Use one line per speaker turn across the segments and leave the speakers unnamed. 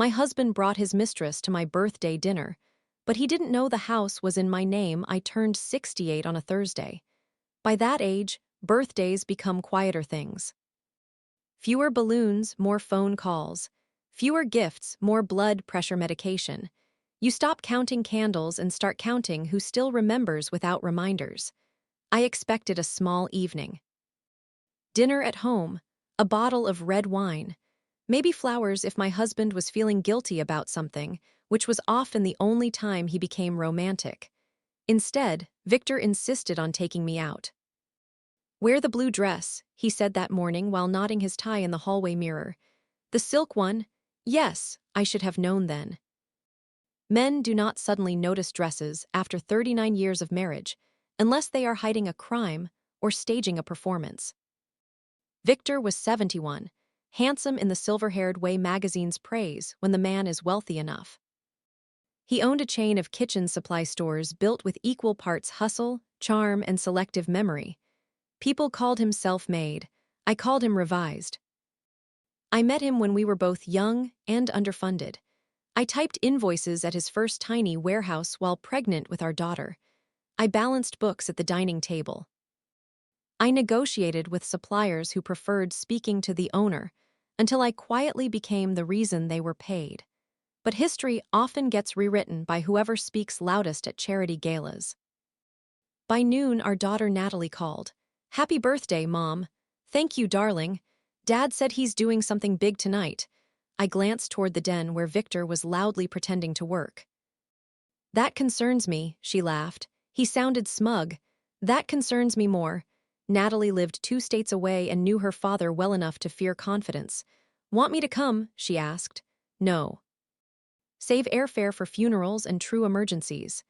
My husband brought his mistress to my birthday dinner, but he didn't know the house was in my name. I turned 68 on a Thursday. By that age, birthdays become quieter things. Fewer balloons, more phone calls. Fewer gifts, more blood pressure medication. You stop counting candles and start counting who still remembers without reminders. I expected a small evening. Dinner at home, a bottle of red wine. Maybe flowers if my husband was feeling guilty about something, which was often the only time he became romantic. Instead, Victor insisted on taking me out. "Wear the blue dress," he said that morning while knotting his tie in the hallway mirror. "The silk one? Yes, I should have known then." Men do not suddenly notice dresses after 39 years of marriage, unless they are hiding a crime or staging a performance. Victor was 71, handsome in the silver-haired way magazines praise when the man is wealthy enough. He owned a chain of kitchen supply stores built with equal parts hustle, charm, and selective memory. People called him self-made. I called him revised. I met him when we were both young and underfunded. I typed invoices at his first tiny warehouse while pregnant with our daughter. I balanced books at the dining table. I negotiated with suppliers who preferred speaking to the owner until I quietly became the reason they were paid. But history often gets rewritten by whoever speaks loudest at charity galas. By noon, our daughter Natalie called. "Happy birthday, Mom." "Thank you, darling. Dad said he's doing something big tonight." I glanced toward the den where Victor was loudly pretending to work. "That concerns me," she laughed. He sounded smug. "That concerns me more." Natalie lived 2 states away and knew her father well enough to fear confidence. "Want me to come?" she asked. "No. Save airfare for funerals and true emergencies."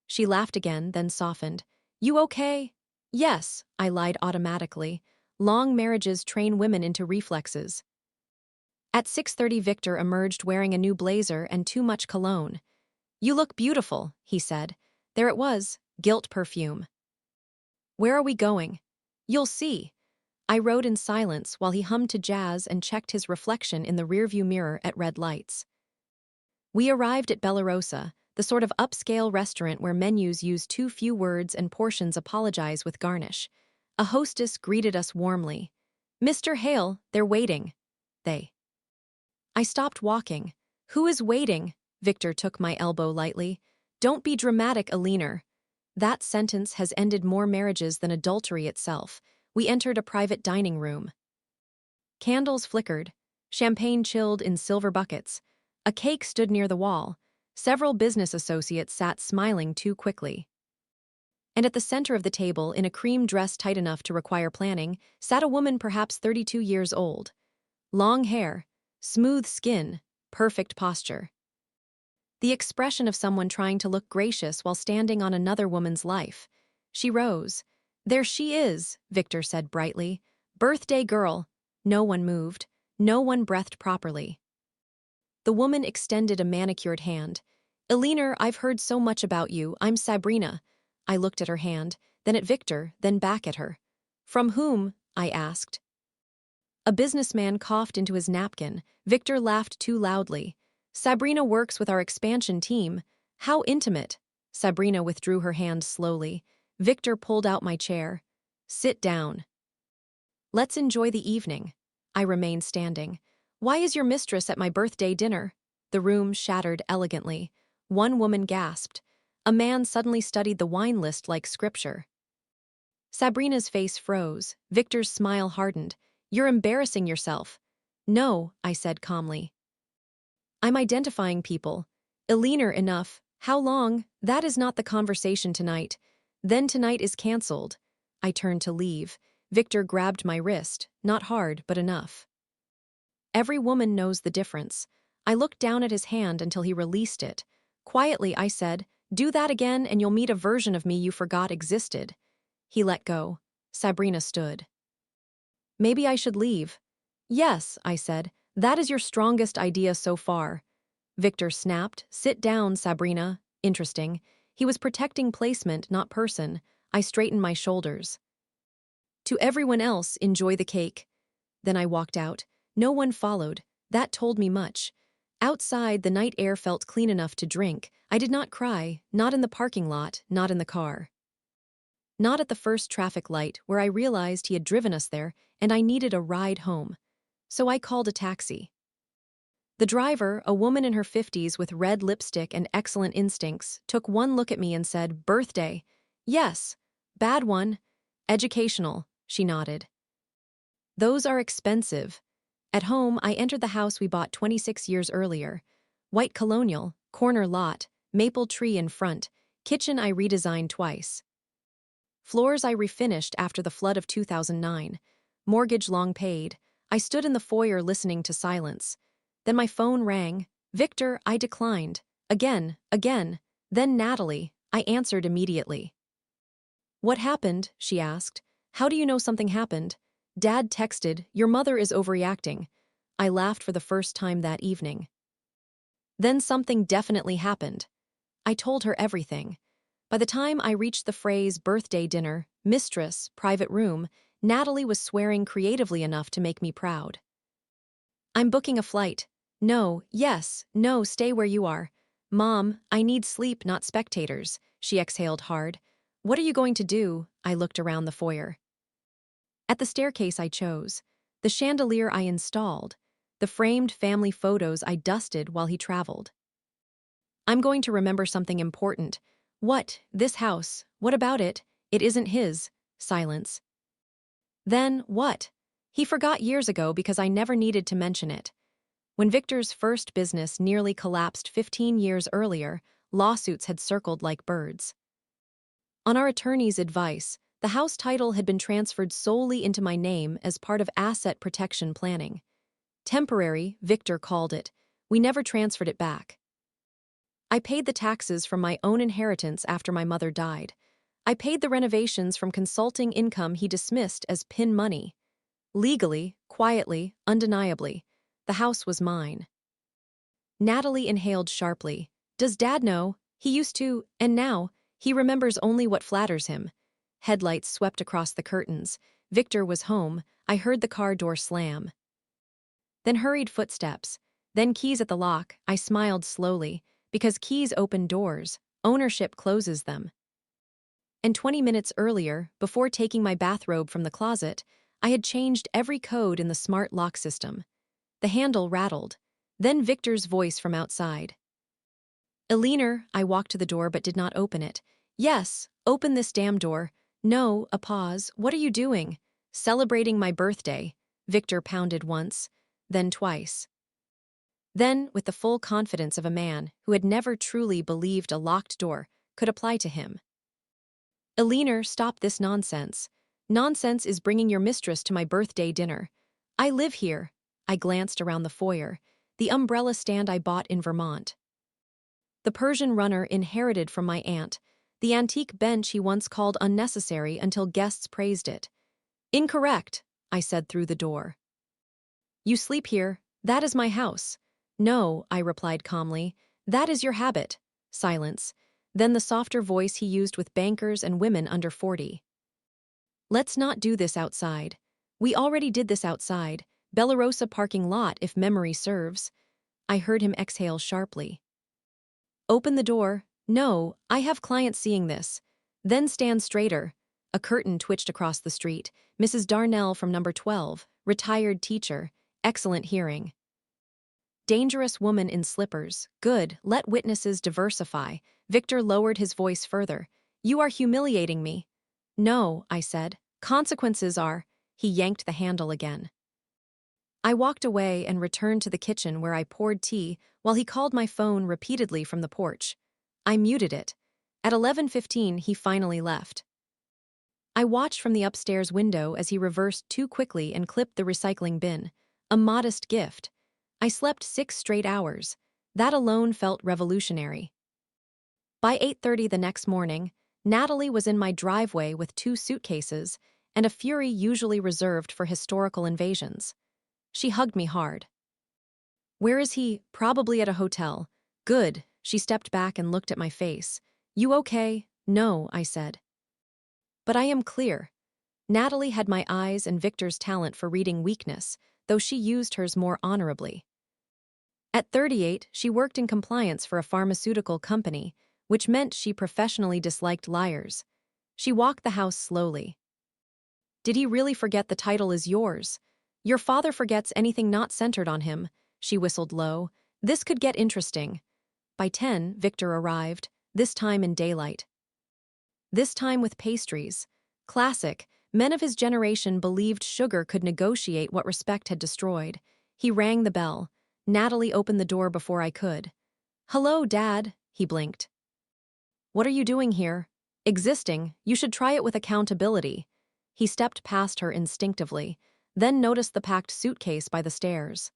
She laughed again, then softened. "You okay?" "Yes," I lied automatically. Long marriages train women into reflexes. At 6:30, Victor emerged wearing a new blazer and too much cologne. "You look beautiful," he said. There it was, guilt perfume. "Where are we going?" "You'll see." I rode in silence while he hummed to jazz and checked his reflection in the rearview mirror at red lights. We arrived at Bellarosa, the sort of upscale restaurant where menus use too few words and portions apologize with garnish. A hostess greeted us warmly. "Mr. Hale, they're waiting." They. I stopped walking. "Who is waiting?" Victor took my elbow lightly. "Don't be dramatic, Alina." That sentence has ended more marriages than adultery itself. We entered a private dining room. Candles flickered. Champagne chilled in silver buckets. A cake stood near the wall. Several business associates sat smiling too quickly. And at the center of the table, in a cream dress tight enough to require planning, sat a woman perhaps 32 years old. Long hair, smooth skin, perfect posture. The expression of someone trying to look gracious while standing on another woman's life. She rose. "There she is," Victor said brightly. "Birthday girl." No one moved. No one breathed properly. The woman extended a manicured hand. "Alina, I've heard so much about you. I'm Sabrina." I looked at her hand, then at Victor, then back at her. "From whom?" I asked. A businessman coughed into his napkin. Victor laughed too loudly. "Sabrina works with our expansion team." "How intimate." Sabrina withdrew her hand slowly. Victor pulled out my chair. "Sit down. Let's enjoy the evening." I remained standing. "Why is your mistress at my birthday dinner?" The room shattered elegantly. One woman gasped. A man suddenly studied the wine list like scripture. Sabrina's face froze. Victor's smile hardened. "You're embarrassing yourself." "No," I said calmly. "I'm identifying people." "Alina, enough." "How long?" "That is not the conversation tonight." "Then tonight is cancelled." I turned to leave. Victor grabbed my wrist, not hard, but enough. Every woman knows the difference. I looked down at his hand until he released it. Quietly, I said, "Do that again and you'll meet a version of me you forgot existed." He let go. Sabrina stood. "Maybe I should leave." "Yes," I said. "That is your strongest idea so far." Victor snapped. "Sit down, Sabrina." Interesting. He was protecting placement, not person. I straightened my shoulders. "To everyone else, enjoy the cake." Then I walked out. No one followed. That told me much. Outside, the night air felt clean enough to drink. I did not cry, not in the parking lot, not in the car. Not at the first traffic light, where I realized he had driven us there, and I needed a ride home. So I called a taxi. The driver, a woman in her 50s with red lipstick and excellent instincts, took one look at me and said, "Birthday." "Yes. Bad one. Educational," she nodded. "Those are expensive." At home, I entered the house we bought 26 years earlier. White colonial, corner lot, maple tree in front, kitchen I redesigned twice. Floors I refinished after the flood of 2009. Mortgage long paid. I stood in the foyer listening to silence. Then my phone rang. "Victor," I declined. Again. Then Natalie. I answered immediately. "What happened?" she asked. "How do you know something happened?" "Dad texted, 'Your mother is overreacting.'" I laughed for the first time that evening. Then something definitely happened. I told her everything. By the time I reached the phrase "birthday dinner," "mistress," "private room," Natalie was swearing creatively enough to make me proud. "I'm booking a flight." "No, yes, no, stay where you are." "Mom, I need sleep, not spectators." She exhaled hard. "What are you going to do?" I looked around the foyer. At the staircase I chose, the chandelier I installed, the framed family photos I dusted while he traveled. "I'm going to remember something important." "What? This house. What about it?" "It isn't his." Silence. "Then what?" "He forgot years ago because I never needed to mention it." When Victor's first business nearly collapsed 15 years earlier, lawsuits had circled like birds. On our attorney's advice, the house title had been transferred solely into my name as part of asset protection planning. Temporary, Victor called it. We never transferred it back. I paid the taxes from my own inheritance after my mother died. I paid the renovations from consulting income he dismissed as pin money. Legally, quietly, undeniably, the house was mine. Natalie inhaled sharply. "Does Dad know? He used to, and now, he remembers only what flatters him." Headlights swept across the curtains. Victor was home. I heard the car door slam. Then hurried footsteps. Then keys at the lock. I smiled slowly, because keys open doors, ownership closes them. And 20 minutes earlier, before taking my bathrobe from the closet, I had changed every code in the smart lock system. The handle rattled. Then Victor's voice from outside. "Eleanor," I walked to the door but did not open it. "Yes, open this damn door." "No," a pause. "What are you doing?" "Celebrating my birthday." Victor pounded once, then twice. Then, with the full confidence of a man who had never truly believed a locked door could apply to him. "Eleanor, stop this nonsense. Nonsense is bringing your mistress to my birthday dinner. I live here." I glanced around the foyer, the umbrella stand I bought in Vermont. The Persian runner inherited from my aunt, the antique bench he once called unnecessary until guests praised it. "Incorrect," I said through the door. "You sleep here. That is my house." "No," I replied calmly. "That is your habit." Silence. Then the softer voice he used with bankers and women under 40. "Let's not do this outside. We already did this outside. Bellarosa parking lot, if memory serves." I heard him exhale sharply. "Open the door." "No, I have clients seeing this." "Then stand straighter." A curtain twitched across the street. Mrs. Darnell from number 12, retired teacher, excellent hearing. Dangerous woman in slippers. Good, let witnesses diversify. Victor lowered his voice further. "You are humiliating me." "No," I said. "Consequences are." He yanked the handle again. I walked away and returned to the kitchen where I poured tea while he called my phone repeatedly from the porch. I muted it. At 11:15, he finally left. I watched from the upstairs window as he reversed too quickly and clipped the recycling bin. A modest gift. I slept 6 straight hours. That alone felt revolutionary. By 8:30 the next morning, Natalie was in my driveway with 2 suitcases and a fury usually reserved for historical invasions. She hugged me hard. "Where is he?" "Probably at a hotel." "Good." She stepped back and looked at my face. "You okay?" "No," I said. "But I am clear." Natalie had my eyes and Victor's talent for reading weakness, though she used hers more honorably. At 38, she worked in compliance for a pharmaceutical company, which meant she professionally disliked liars. She walked the house slowly. Did he really forget the title is yours? Your father forgets anything not centered on him, she whistled low. This could get interesting. By 10, Victor arrived, this time in daylight. This time with pastries. Classic, men of his generation believed sugar could negotiate what respect had destroyed. He rang the bell. Natalie opened the door before I could. Hello, Dad, he blinked. What are you doing here? Existing, you should try it with accountability. He stepped past her instinctively, then noticed the packed suitcase by the stairs.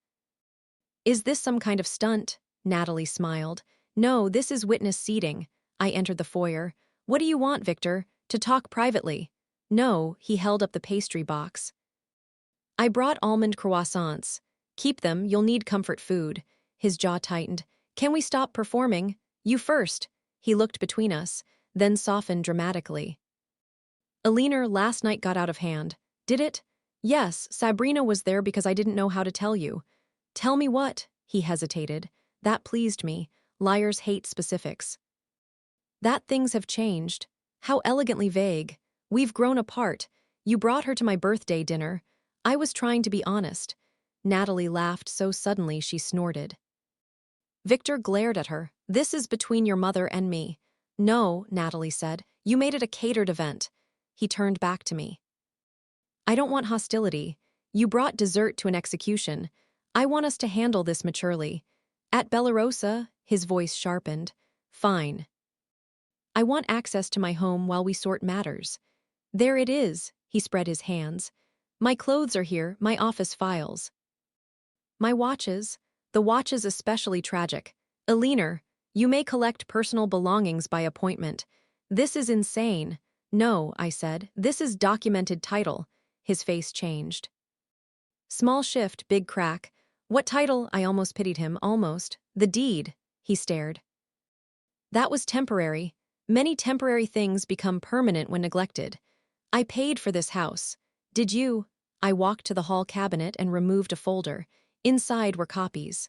Is this some kind of stunt? Natalie smiled. No, this is witness seating. I entered the foyer. What do you want, Victor? To talk privately. No, he held up the pastry box. I brought almond croissants. Keep them, you'll need comfort food. His jaw tightened. Can we stop performing? You first. He looked between us, then softened dramatically. Alina last night got out of hand. Did it? Yes, Sabrina was there because I didn't know how to tell you. Tell me what? He hesitated. That pleased me. Liars hate specifics. That things have changed. How elegantly vague. We've grown apart. You brought her to my birthday dinner. I was trying to be honest. Natalie laughed so suddenly she snorted. Victor glared at her. This is between your mother and me. No, Natalie said. You made it a catered event. He turned back to me. I don't want hostility. You brought dessert to an execution. I want us to handle this maturely. At Bellarosa, his voice sharpened. Fine. I want access to my home while we sort matters. There it is, he spread his hands. My clothes are here, my office files. My watches, the watch is especially tragic. Alina, you may collect personal belongings by appointment. This is insane. No, I said, this is documented title. His face changed. Small shift, big crack. What title? I almost pitied him, almost. The deed, he stared. That was temporary. Many temporary things become permanent when neglected. I paid for this house. Did you? I walked to the hall cabinet and removed a folder. Inside were copies.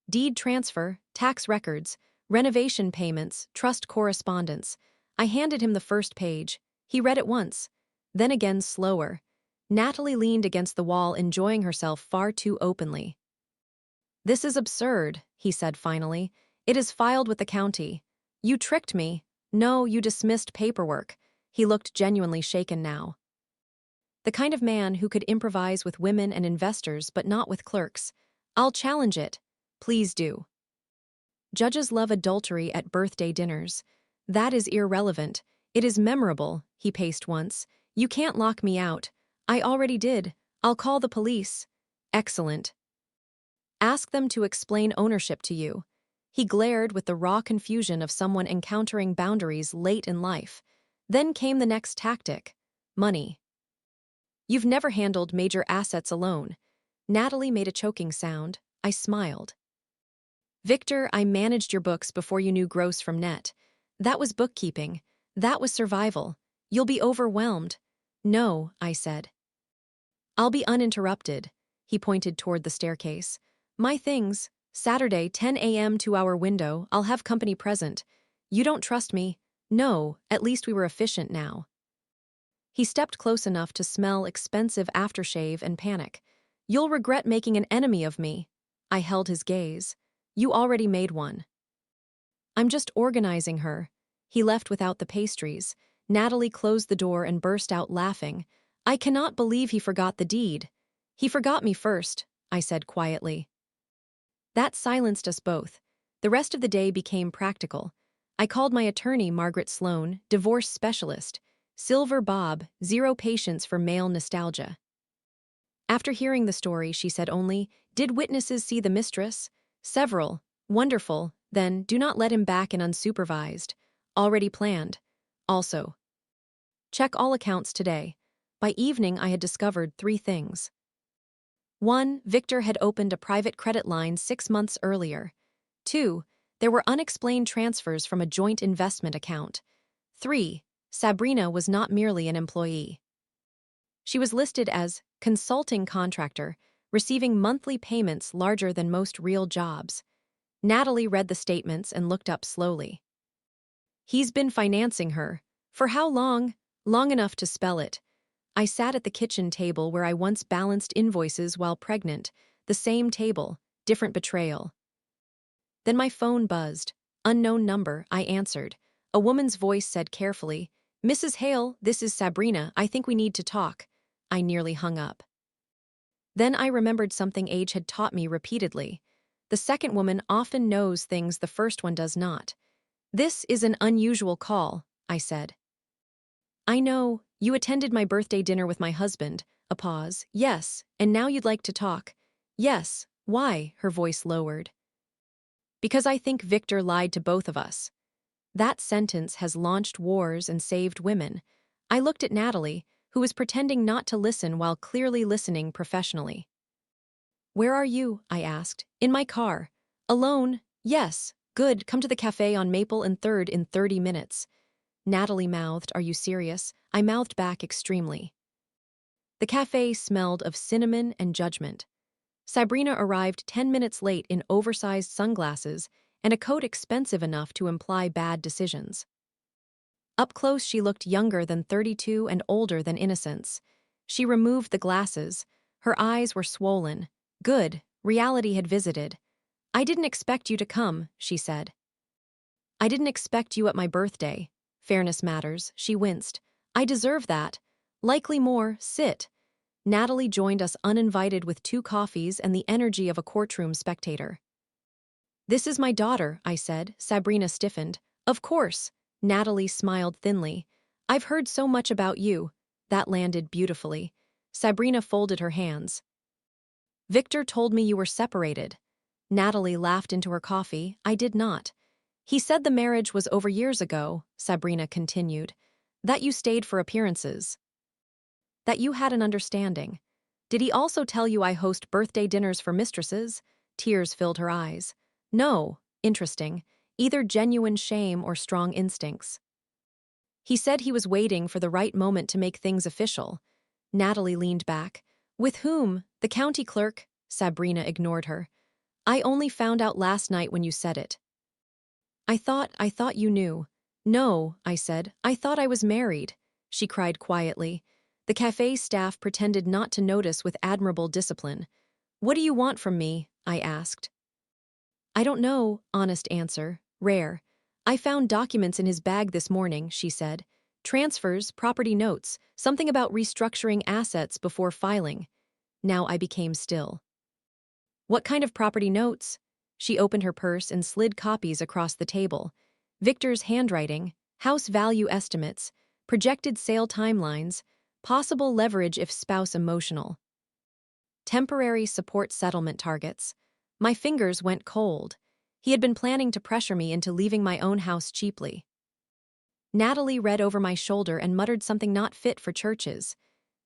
Deed transfer, tax records, renovation payments, trust correspondence. I handed him the first page. He read it once, then again slower. Natalie leaned against the wall, enjoying herself far too openly. This is absurd, he said finally. It is filed with the county. You tricked me. No, you dismissed paperwork. He looked genuinely shaken now. The kind of man who could improvise with women and investors but not with clerks. I'll challenge it. Please do. Judges love adultery at birthday dinners. That is irrelevant. It is memorable, he paced once. You can't lock me out. I already did. I'll call the police. Excellent. Ask them to explain ownership to you. He glared with the raw confusion of someone encountering boundaries late in life. Then came the next tactic. Money. You've never handled major assets alone. Natalie made a choking sound. I smiled. Victor, I managed your books before you knew gross from net. That was bookkeeping. That was survival. You'll be overwhelmed. No, I said. I'll be uninterrupted. He pointed toward the staircase. My things. Saturday, 10 a.m. 2-hour window. I'll have company present. You don't trust me? No, at least we were efficient now. He stepped close enough to smell expensive aftershave and panic. You'll regret making an enemy of me. I held his gaze. You already made one. I'm just organizing her. He left without the pastries. Natalie closed the door and burst out laughing. I cannot believe he forgot the deed. He forgot me first, I said quietly. That silenced us both. The rest of the day became practical. I called my attorney, Margaret Sloan, divorce specialist. Silver Bob, zero patience for male nostalgia. After hearing the story, she said only, did witnesses see the mistress? Several. Wonderful. Then, do not let him back in unsupervised. Already planned. Also. Check all accounts today. By evening, I had discovered 3 things. 1. Victor had opened a private credit line 6 months earlier. 2. There were unexplained transfers from a joint investment account. 3. Sabrina was not merely an employee. She was listed as consulting contractor, receiving monthly payments larger than most real jobs. Natalie read the statements and looked up slowly. He's been financing her. For how long? Long enough to spell it. I sat at the kitchen table where I once balanced invoices while pregnant. The same table, different betrayal. Then my phone buzzed. Unknown number, I answered. A woman's voice said carefully, "Mrs. Hale, this is Sabrina. I think we need to talk." I nearly hung up. Then I remembered something age had taught me repeatedly. The second woman often knows things the first one does not. "This is an unusual call," I said. "I know, you attended my birthday dinner with my husband." A pause. "Yes, and now you'd like to talk." "Yes, why?" Her voice lowered. "Because I think Victor lied to both of us." That sentence has launched wars and saved women. I looked at Natalie, who was pretending not to listen while clearly listening professionally. "Where are you?" I asked. "In my car." "Alone?" "Yes." "Good, come to the cafe on Maple and 3rd in 30 minutes. Natalie mouthed, "Are you serious?" I mouthed back extremely. The cafe smelled of cinnamon and judgment. Sabrina arrived 10 minutes late in oversized sunglasses and a coat expensive enough to imply bad decisions. Up close she looked younger than 32 and older than innocence. She removed the glasses. Her eyes were swollen. Good, reality had visited. "I didn't expect you to come," she said. "I didn't expect you at my birthday. Fairness matters," she winced. "I deserve that. Likely more, sit." Natalie joined us uninvited with 2 coffees and the energy of a courtroom spectator. "This is my daughter," I said. Sabrina stiffened. "Of course." Natalie smiled thinly. "I've heard so much about you." That landed beautifully. Sabrina folded her hands. "Victor told me you were separated." Natalie laughed into her coffee. I did not. "He said the marriage was over years ago," Sabrina continued. "That you stayed for appearances. That you had an understanding. Did he also tell you I host birthday dinners for mistresses?" Tears filled her eyes. "No." Interesting. Either genuine shame or strong instincts. "He said he was waiting for the right moment to make things official." Natalie leaned back. "With whom? The county clerk?" Sabrina ignored her. "I only found out last night when you said it." I thought you knew." "No," I said. "I thought I was married." She cried quietly. The cafe staff pretended not to notice with admirable discipline. "What do you want from me?" I asked. "I don't know," honest answer. Rare. "I found documents in his bag this morning," she said. "Transfers, property notes, something about restructuring assets before filing." Now I became still. "What kind of property notes?" She opened her purse and slid copies across the table. Victor's handwriting, house value estimates, projected sale timelines, possible leverage if spouse emotional. Temporary support settlement targets. My fingers went cold. He had been planning to pressure me into leaving my own house cheaply. Natalie read over my shoulder and muttered something not fit for churches.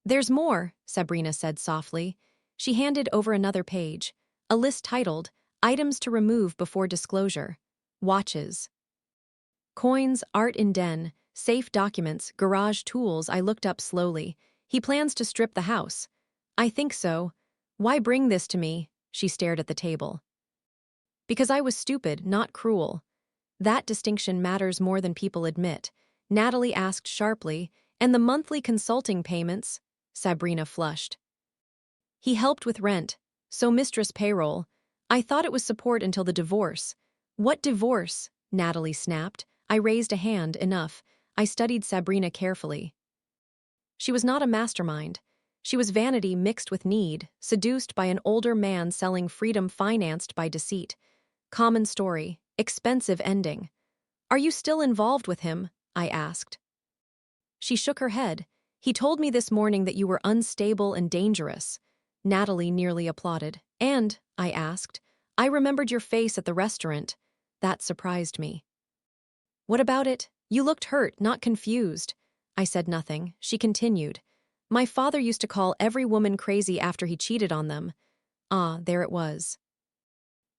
"There's more," Sabrina said softly. She handed over another page, a list titled, "Items to remove before disclosure." Watches. Coins, art in den, safe documents, garage tools. I looked up slowly. "He plans to strip the house." "I think so." "Why bring this to me?" She stared at the table. "Because I was stupid, not cruel." That distinction matters more than people admit. Natalie asked sharply, "And the monthly consulting payments?" Sabrina flushed. "He helped with rent, so Mistress payroll. I thought it was support until the divorce." "What divorce?" Natalie snapped. I raised a hand. Enough. I studied Sabrina carefully. She was not a mastermind. She was vanity mixed with need, seduced by an older man selling freedom financed by deceit. Common story, expensive ending. "Are you still involved with him?" I asked. She shook her head. "He told me this morning that you were unstable and dangerous." Natalie nearly applauded. "And," I asked, "I remembered your face at the restaurant." That surprised me. "What about it? You looked hurt, not confused." I said nothing. She continued. "My father used to call every woman crazy after he cheated on them." Ah, there it was.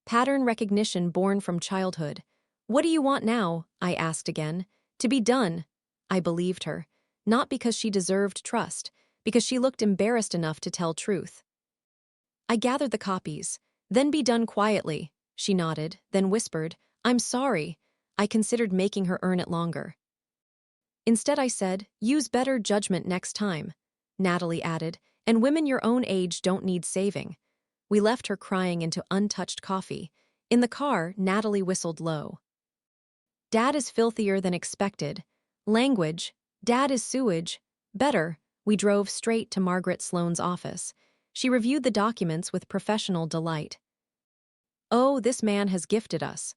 Pattern recognition born from childhood. "What do you want now?" I asked again. "To be done." I believed her. Not because she deserved trust, because she looked embarrassed enough to tell truth. I gathered the copies. Then be done quietly. She nodded, then whispered, I'm sorry. I considered making her earn it longer. Instead I said, use better judgment next time. Natalie added, and women your own age don't need saving. We left her crying into untouched coffee. In the car, Natalie whistled low. Dad is filthier than expected. Language. Dad is sewage. Better. We drove straight to Margaret Sloane's office. She reviewed the documents with professional delight. Oh, this man has gifted us.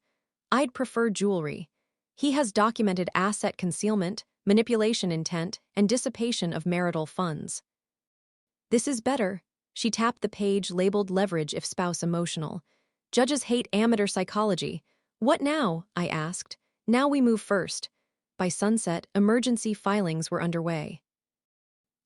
I'd prefer jewelry. He has documented asset concealment, manipulation intent, and dissipation of marital funds. This is better. She tapped the page labeled leverage if spouse emotional. Judges hate amateur psychology. What now? I asked. Now we move first. By sunset, emergency filings were underway.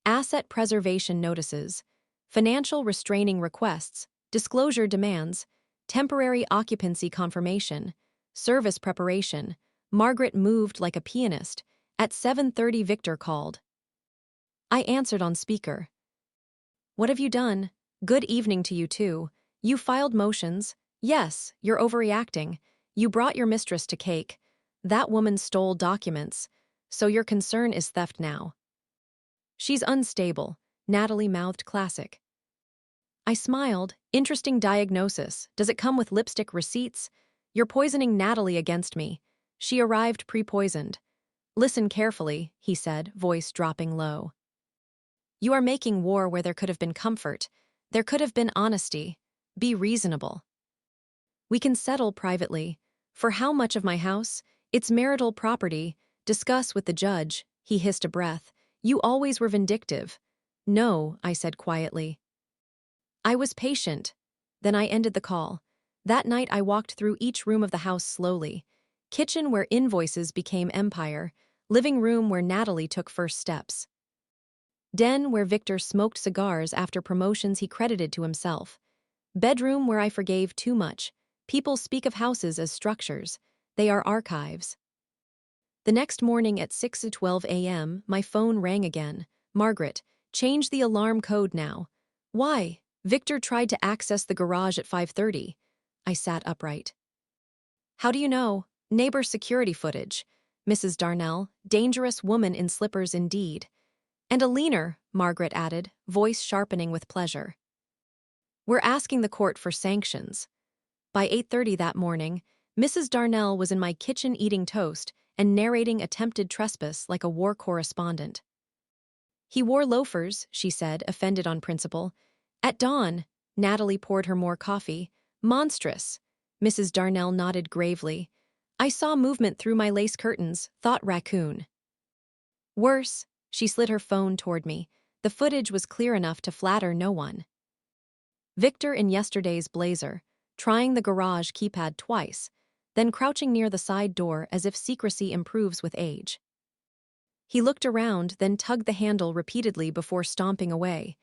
Asset preservation notices, financial restraining requests, disclosure demands, temporary occupancy confirmation, service preparation. Margaret moved like a pianist. At 7:30 Victor called. I answered on speaker. What have you done? Good evening to you too. You filed motions. Yes, you're overreacting. You brought your mistress to cake. That woman stole documents. So your concern is theft now. She's unstable, Natalie mouthed classic. I smiled. Interesting diagnosis. Does it come with lipstick receipts? You're poisoning Natalie against me. She arrived pre-poisoned. Listen carefully, he said, voice dropping low. You are making war where there could have been comfort. There could have been honesty. Be reasonable. We can settle privately. For how much of my house? It's marital property. Discuss with the judge. He hissed a breath. You always were vindictive. No, I said quietly. I was patient. Then I ended the call. That night I walked through each room of the house slowly. Kitchen where invoices became empire. Living room where Natalie took first steps. Den where Victor smoked cigars after promotions he credited to himself. Bedroom where I forgave too much. People speak of houses as structures. They are archives. The next morning at 6:12 a.m., my phone rang again. Margaret, change the alarm code now. Why? Victor tried to access the garage at 5:30. I sat upright. How do you know? Neighbor security footage. Mrs. Darnell, dangerous woman in slippers indeed. And a leaner, Margaret added, voice sharpening with pleasure. We're asking the court for sanctions. By 8:30 that morning, Mrs. Darnell was in my kitchen eating toast and narrating attempted trespass like a war correspondent. He wore loafers, she said, offended on principle. At dawn, Natalie poured her more coffee. Monstrous. Mrs. Darnell nodded gravely. I saw movement through my lace curtains, thought raccoon. Worse, she slid her phone toward me. The footage was clear enough to flatter no one. Victor in yesterday's blazer, trying the garage keypad twice, then crouching near the side door as if secrecy improves with age. He looked around, then tugged the handle repeatedly before stomping away.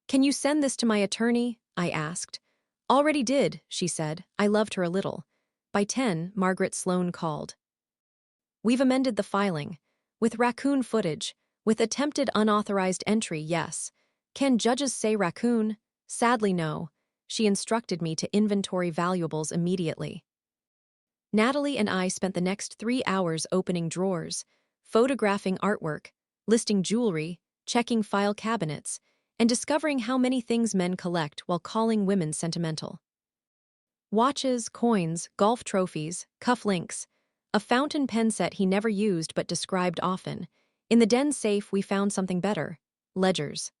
Can you send this to my attorney? I asked. Already did, she said. I loved her a little. By 10, Margaret Sloane called. We've amended the filing. With raccoon footage. With attempted unauthorized entry, yes. Can judges say raccoon? Sadly, no. She instructed me to inventory valuables immediately. Natalie and I spent the next 3 hours opening drawers, photographing artwork, listing jewelry, checking file cabinets, and discovering how many things men collect while calling women sentimental. Watches, coins, golf trophies, cufflinks, a fountain pen set he never used but described often. In the den safe we found something better, ledgers.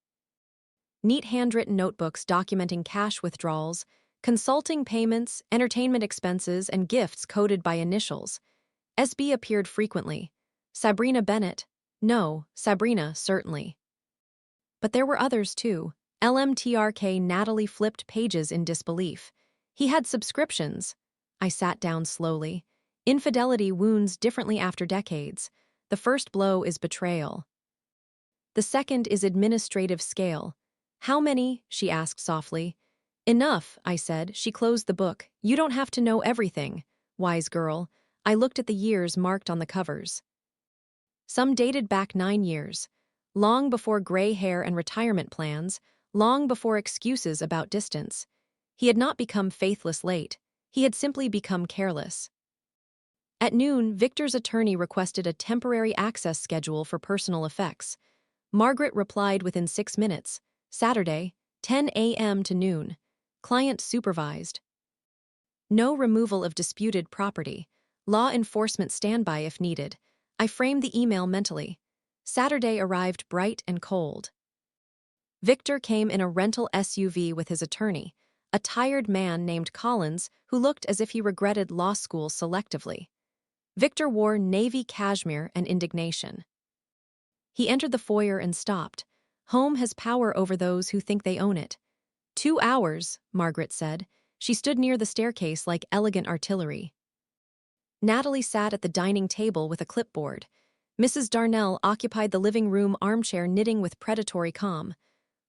Neat handwritten notebooks documenting cash withdrawals, consulting payments, entertainment expenses, and gifts coded by initials. SB appeared frequently. Sabrina Bennett. No, Sabrina, certainly. But there were others too. LMTRK. Natalie flipped pages in disbelief. He had subscriptions. I sat down slowly. Infidelity wounds differently after decades. The first blow is betrayal. The second is administrative scale. How many? She asked softly. Enough, I said. She closed the book. You don't have to know everything. Wise girl. I looked at the years marked on the covers. Some dated back 9 years. Long before gray hair and retirement plans, long before excuses about distance. He had not become faithless late. He had simply become careless. At noon, Victor's attorney requested a temporary access schedule for personal effects. Margaret replied within 6 minutes. Saturday, 10 a.m. to noon. Client supervised. No removal of disputed property. Law enforcement standby if needed. I framed the email mentally. Saturday arrived bright and cold. Victor came in a rental SUV with his attorney, a tired man named Collins who looked as if he regretted law school selectively. Victor wore navy cashmere and indignation. He entered the foyer and stopped. Home has power over those who think they own it. 2 hours, Margaret said. She stood near the staircase like elegant artillery. Natalie sat at the dining table with a clipboard. Mrs. Darnell occupied the living room armchair knitting with predatory calm.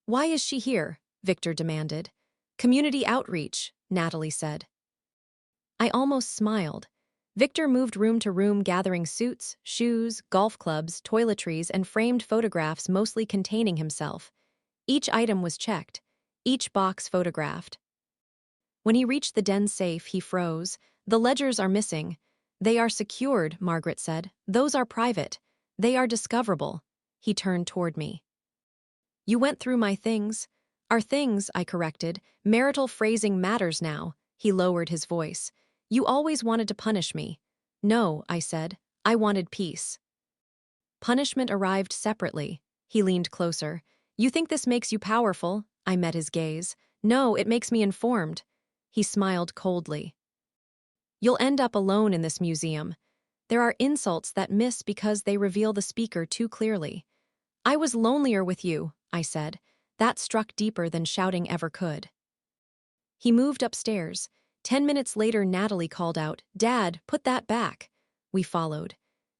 Why is she here? Victor demanded. Community outreach, Natalie said. I almost smiled. Victor moved room to room gathering suits, shoes, golf clubs, toiletries, and framed photographs mostly containing himself. Each item was checked, each box photographed. When he reached the den safe, he froze. The ledgers are missing. They are secured, Margaret said. Those are private. They are discoverable. He turned toward me. You went through my things. Our things, I corrected. Marital phrasing matters now. He lowered his voice. You always wanted to punish me. No, I said. I wanted peace. Punishment arrived separately. He leaned closer. You think this makes you powerful? I met his gaze. No, it makes me informed. He smiled coldly. You'll end up alone in this museum. There are insults that miss because they reveal the speaker too clearly. I was lonelier with you, I said. That struck deeper than shouting ever could. He moved upstairs. 10 minutes later, Natalie called out, Dad, put that back. We followed.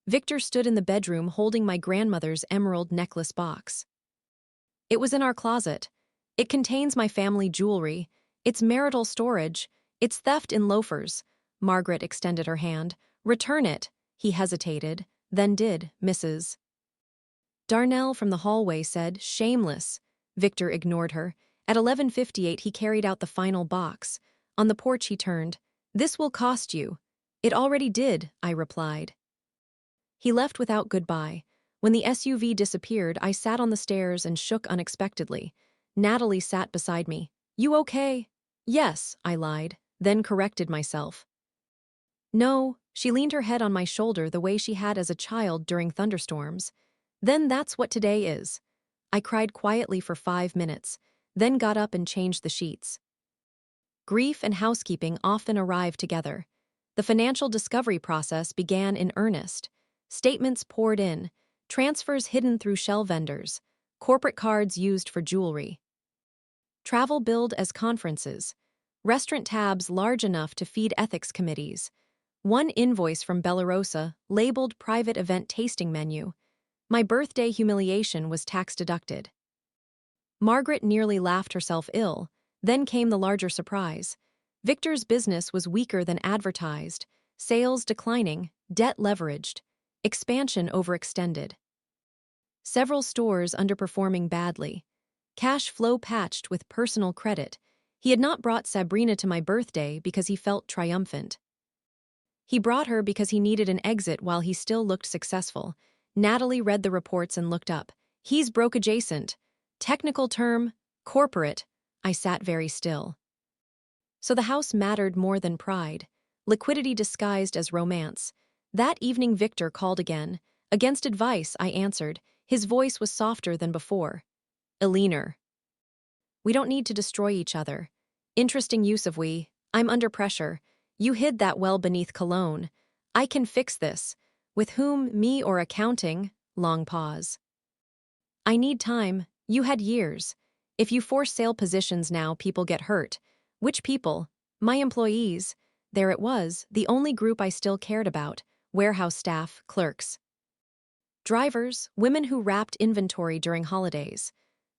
Victor stood in the bedroom holding my grandmother's emerald necklace box. It was in our closet. It contains my family jewelry. It's marital storage. It's theft in loafers. Margaret extended her hand. Return it. He hesitated, then did, Mrs. Darnell from the hallway said, shameless. Victor ignored her. At 11:58 he carried out the final box. On the porch he turned. This will cost you. It already did, I replied. He left without goodbye. When the SUV disappeared, I sat on the stairs and shook unexpectedly. Natalie sat beside me. You okay? Yes, I lied, then corrected myself. No, she leaned her head on my shoulder the way she had as a child during thunderstorms. Then that's what today is. I cried quietly for 5 minutes, then got up and changed the sheets. Grief and housekeeping often arrive together. The financial discovery process began in earnest. Statements poured in, transfers hidden through shell vendors, corporate cards used for jewelry. Travel billed as conferences, restaurant tabs large enough to feed ethics committees. One invoice from Bellarosa, labeled private event tasting menu. My birthday humiliation was tax deducted. Margaret nearly laughed herself ill. Then came the larger surprise. Victor's business was weaker than advertised, sales declining, debt leveraged, expansion overextended. Several stores underperforming badly. Cash flow patched with personal credit. He had not brought Sabrina to my birthday because he felt triumphant. He brought her because he needed an exit while he still looked successful. Natalie read the reports and looked up. He's broke adjacent. Technical term, corporate. I sat very still. So the house mattered more than pride. Liquidity disguised as romance. That evening Victor called again. Against advice, I answered. His voice was softer than before. Eleanor. We don't need to destroy each other. Interesting use of we. I'm under pressure. You hid that well beneath cologne. I can fix this. With whom, me or accounting? Long pause. I need time. You had years. If you force sale positions now, people get hurt. Which people? My employees. There it was, the only group I still cared about. Warehouse staff, clerks. Drivers, women who wrapped inventory during holidays.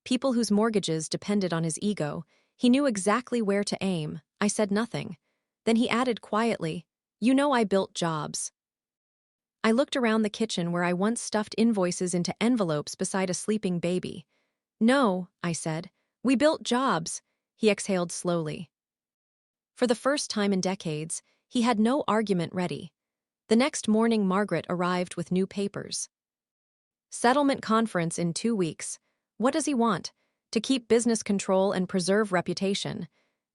People whose mortgages depended on his ego. He knew exactly where to aim. I said nothing. Then he added quietly, You know I built jobs. I looked around the kitchen where I once stuffed invoices into envelopes beside a sleeping baby. No, I said. We built jobs. He exhaled slowly. For the first time in decades, he had no argument ready. The next morning, Margaret arrived with new papers. Settlement conference in 2 weeks. What does he want? To keep business control and preserve reputation.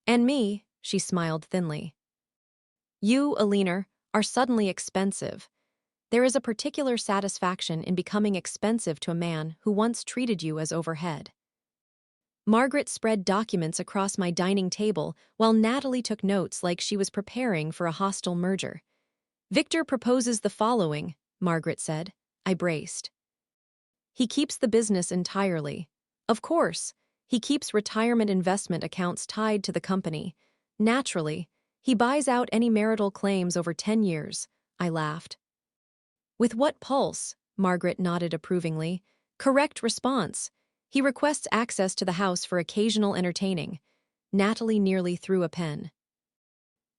And me, she smiled thinly. You, Alina, are suddenly expensive. There is a particular satisfaction in becoming expensive to a man who once treated you as overhead. Margaret spread documents across my dining table while Natalie took notes like she was preparing for a hostile merger. Victor proposes the following, Margaret said. I braced. He keeps the business entirely. Of course, he keeps retirement investment accounts tied to the company. Naturally, he buys out any marital claims over 10 years, I laughed. With what pulse? Margaret nodded approvingly. Correct response. He requests access to the house for occasional entertaining. Natalie nearly threw a pen.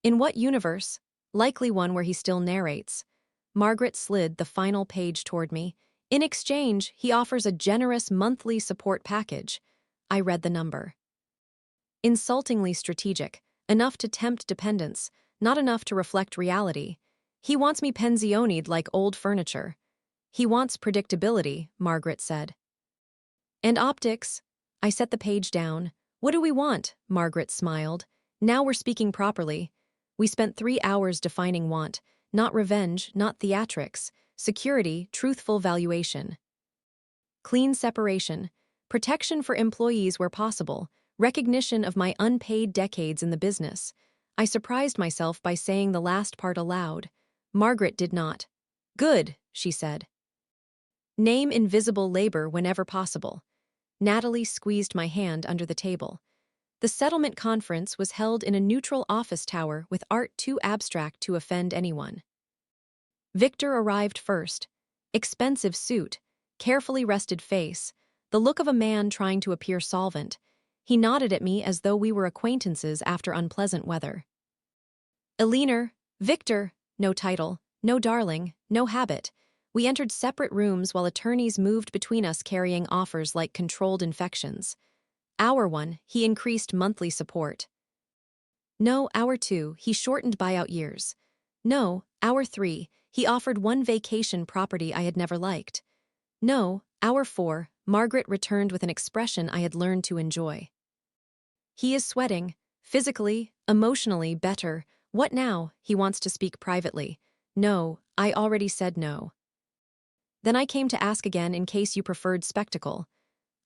In what universe? Likely one where he still narrates. Margaret slid the final page toward me. In exchange, he offers a generous monthly support package. I read the number. Insultingly strategic, enough to tempt dependence, not enough to reflect reality. He wants me pensioned like old furniture. He wants predictability, Margaret said. And optics? I set the page down. What do we want? Margaret smiled. Now we're speaking properly. We spent 3 hours defining want, not revenge, not theatrics, security, truthful valuation. Clean separation, protection for employees where possible, recognition of my unpaid decades in the business. I surprised myself by saying the last part aloud. Margaret did not. Good, she said. Name invisible labor whenever possible. Natalie squeezed my hand under the table. The settlement conference was held in a neutral office tower with art too abstract to offend anyone. Victor arrived first. Expensive suit, carefully rested face, the look of a man trying to appear solvent. He nodded at me as though we were acquaintances after unpleasant weather. Alina, Victor, no title, no darling, no habit. We entered separate rooms while attorneys moved between us carrying offers like controlled infections. Hour 1, he increased monthly support. No, Hour 2, he shortened buyout years. No, Hour 3, he offered one vacation property I had never liked. No, Hour 4, Margaret returned with an expression I had learned to enjoy. He is sweating, physically, emotionally, better. What now? He wants to speak privately. No, I already said no. Then I came to ask again in case you preferred spectacle.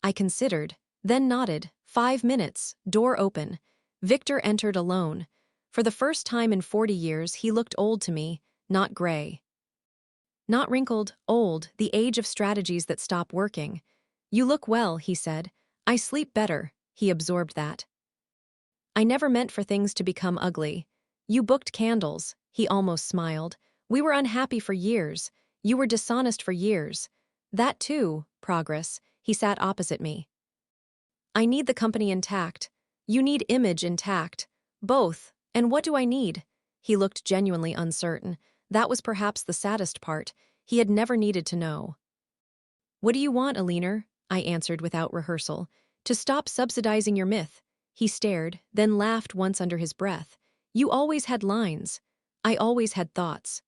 I considered, then nodded. 5 minutes, door open. Victor entered alone. For the first time in 40 years, he looked old to me, not gray. Not wrinkled, old, the age of strategies that stop working. You look well, he said. I sleep better, he absorbed that. I never meant for things to become ugly. You booked candles, he almost smiled. We were unhappy for years. You were dishonest for years. That too, progress. He sat opposite me. I need the company intact. You need image intact. Both. And what do I need? He looked genuinely uncertain. That was perhaps the saddest part. He had never needed to know. What do you want, Alina? I answered without rehearsal. To stop subsidizing your myth. He stared, then laughed once under his breath. You always had lines. I always had thoughts.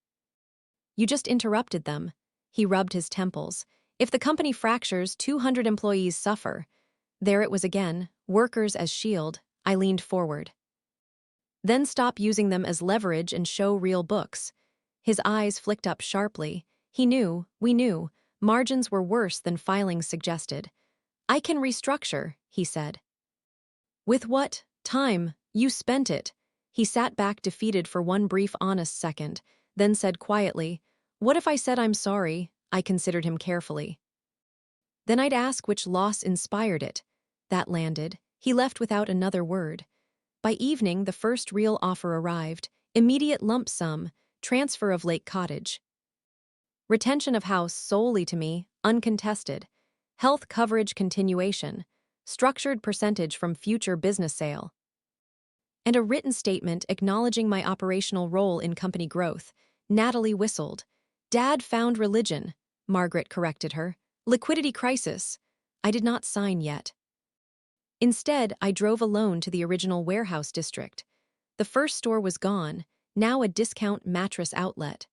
You just interrupted them. He rubbed his temples. If the company fractures, 200 employees suffer. There it was again, workers as shield. I leaned forward. Then stop using them as leverage and show real books. His eyes flicked up sharply. He knew, we knew, margins were worse than filings suggested. I can restructure, he said. With what? Time. You spent it. He sat back defeated for one brief honest second, then said quietly, what if I said I'm sorry? I considered him carefully. Then I'd ask which loss inspired it. That landed. He left without another word. By evening, the first real offer arrived. Immediate lump sum, transfer of Lake Cottage. Retention of house solely to me, uncontested. Health coverage continuation. Structured percentage from future business sale. And a written statement acknowledging my operational role in company growth. Natalie whistled. Dad found religion, Margaret corrected her. Liquidity crisis. I did not sign yet. Instead, I drove alone to the original warehouse district. The first store was gone, now a discount mattress outlet.